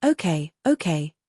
Okay,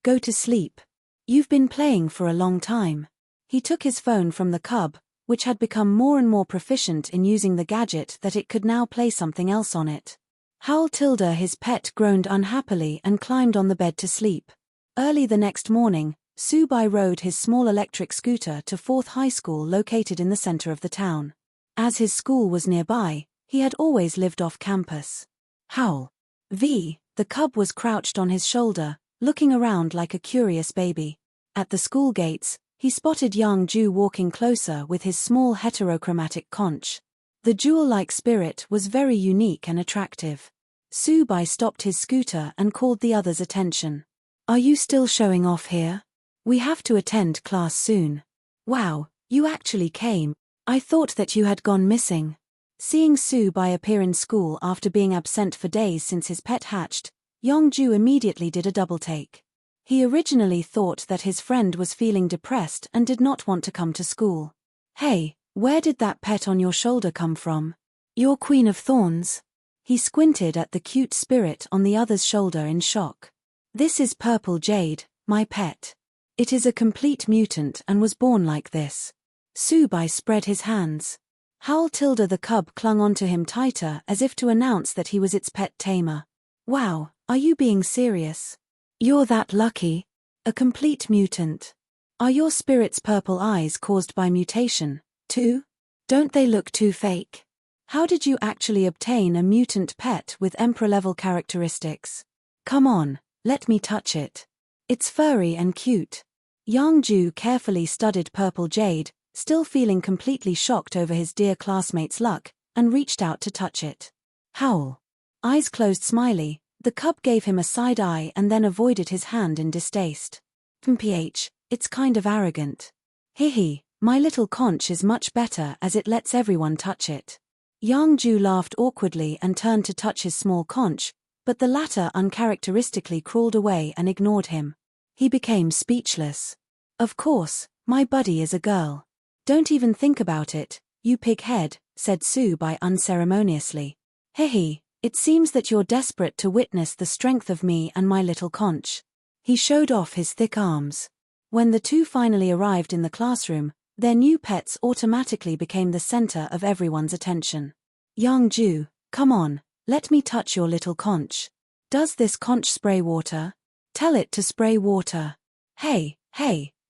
go to sleep. You've been playing for a long time. He took his phone from the cub, which had become more and more proficient in using the gadget that it could now play something else on it. Howl Tilda, his pet, groaned unhappily and climbed on the bed to sleep. Early the next morning, Subai rode his small electric scooter to 4th High School located in the center of the town. As his school was nearby, he had always lived off campus. Howl. The cub was crouched on his shoulder, looking around like a curious baby. At the school gates, he spotted young Ju walking closer with his small heterochromatic conch. The jewel-like spirit was very unique and attractive. Subai stopped his scooter and called the others' attention. Are you still showing off here? We have to attend class soon. Wow, you actually came. I thought that you had gone missing. Seeing Subai appear in school after being absent for days since his pet hatched, Yongju immediately did a double-take. He originally thought that his friend was feeling depressed and did not want to come to school. Hey, where did that pet on your shoulder come from? Your Queen of Thorns? He squinted at the cute spirit on the other's shoulder in shock. This is Purple Jade, my pet. It is a complete mutant and was born like this. Subai spread his hands. Howl Tilda the cub clung onto him tighter as if to announce that he was its pet tamer. Wow, are you being serious? You're that lucky? A complete mutant. Are your spirit's purple eyes caused by mutation, too? Don't they look too fake? How did you actually obtain a mutant pet with emperor-level characteristics? Come on, let me touch it. It's furry and cute. Yangju carefully studied Purple Jade, still feeling completely shocked over his dear classmate's luck, and reached out to touch it. Howl. Eyes closed smiley, the cub gave him a side eye and then avoided his hand in distaste. Btch, it's kind of arrogant. Hihi, my little conch is much better as it lets everyone touch it. Yangju laughed awkwardly and turned to touch his small conch, but the latter uncharacteristically crawled away and ignored him. He became speechless. Of course, my buddy is a girl. Don't even think about it, you pighead, said Subai unceremoniously. Hehe, it seems that you're desperate to witness the strength of me and my little conch. He showed off his thick arms. When the two finally arrived in the classroom, their new pets automatically became the center of everyone's attention. Yangju, come on, let me touch your little conch. Does this conch spray water? Tell it to spray water. Hey,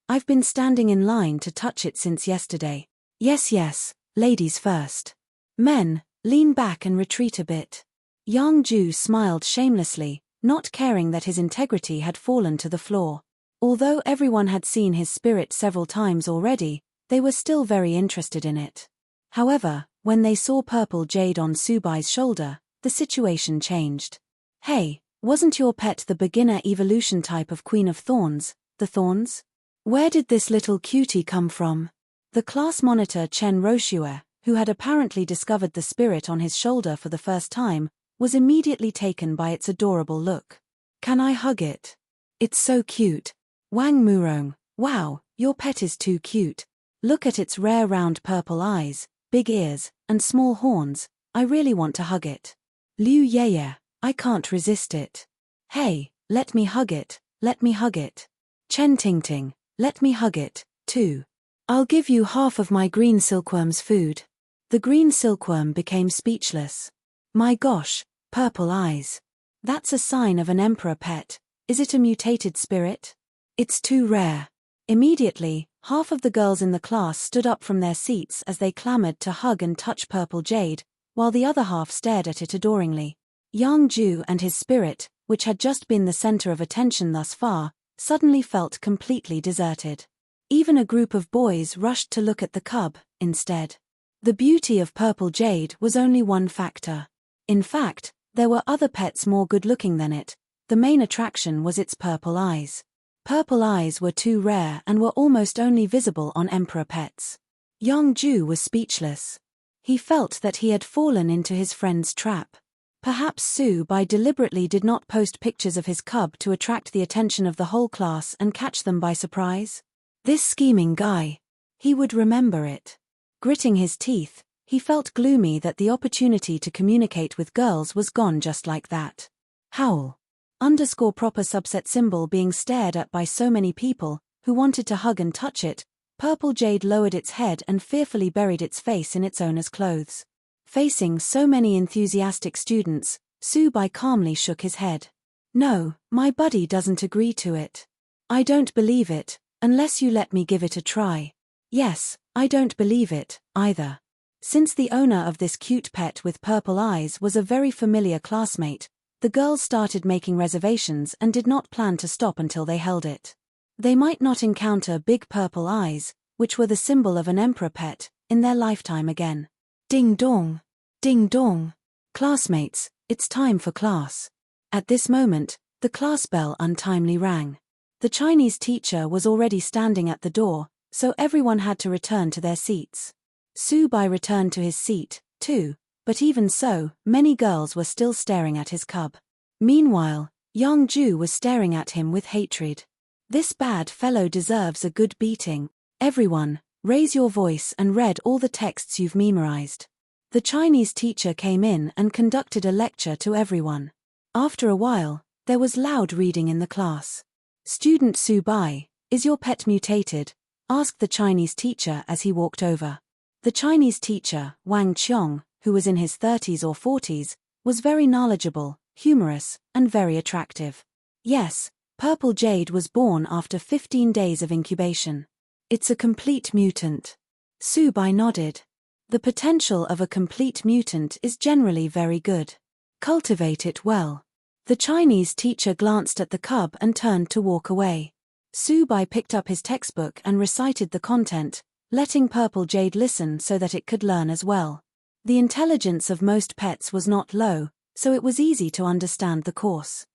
I've been standing in line to touch it since yesterday. Yes, ladies first. Men, lean back and retreat a bit. Yangju smiled shamelessly, not caring that his integrity had fallen to the floor. Although everyone had seen his spirit several times already, they were still very interested in it. However, when they saw Purple Jade on Subai's shoulder, the situation changed. Hey, wasn't your pet the beginner evolution type of Queen of Thorns, the Thorns? Where did this little cutie come from? The class monitor Chen Roshue, who had apparently discovered the spirit on his shoulder for the first time, was immediately taken by its adorable look. Can I hug it? It's so cute. Wang Murong, wow, your pet is too cute. Look at its rare round purple eyes, big ears, and small horns. I really want to hug it. Liu Yeye, I can't resist it. Hey, let me hug it, let me hug it. Chen Tingting, let me hug it, too. I'll give you half of my green silkworm's food. The green silkworm became speechless. My gosh, purple eyes. That's a sign of an emperor pet. Is it a mutated spirit? It's too rare. Immediately, half of the girls in the class stood up from their seats as they clamored to hug and touch Purple Jade, while the other half stared at it adoringly. Yangju and his spirit, which had just been the center of attention thus far, suddenly felt completely deserted. Even a group of boys rushed to look at the cub, instead. The beauty of Purple Jade was only one factor. In fact, there were other pets more good-looking than it. The main attraction was its purple eyes. Purple eyes were too rare and were almost only visible on emperor pets. Yangju was speechless. He felt that he had fallen into his friend's trap. Perhaps Subai deliberately did not post pictures of his cub to attract the attention of the whole class and catch them by surprise. This scheming guy. He would remember it. Gritting his teeth, he felt gloomy that the opportunity to communicate with girls was gone just like that. Howl. underscore proper subset symbol being stared at by so many people, who wanted to hug and touch it, Purple Jade lowered its head and fearfully buried its face in its owner's clothes. Facing so many enthusiastic students, Subai calmly shook his head. No, my buddy doesn't agree to it. I don't believe it, unless you let me give it a try. Yes, I don't believe it, either. Since the owner of this cute pet with purple eyes was a very familiar classmate, the girls started making reservations and did not plan to stop until they held it. They might not encounter big purple eyes, which were the symbol of an emperor pet, in their lifetime again. Ding dong! Ding dong! Classmates, it's time for class. At this moment, the class bell untimely rang. The Chinese teacher was already standing at the door, so everyone had to return to their seats. Subai returned to his seat, too, but even so, many girls were still staring at his cub. Meanwhile, Yongju was staring at him with hatred. This bad fellow deserves a good beating. Everyone, raise your voice and read all the texts you've memorized. The Chinese teacher came in and conducted a lecture to everyone. After a while, there was loud reading in the class. Student Subai, is your pet mutated? Asked the Chinese teacher as he walked over. The Chinese teacher, Wang Qiong, who was in his 30s or 40s, was very knowledgeable, humorous, and very attractive. Yes, Purple Jade was born after 15 days of incubation. It's a complete mutant. Subai nodded. The potential of a complete mutant is generally very good. Cultivate it well. The Chinese teacher glanced at the cub and turned to walk away. Subai picked up his textbook and recited the content, letting Purple Jade listen so that it could learn as well. The intelligence of most pets was not low, so it was easy to understand the course.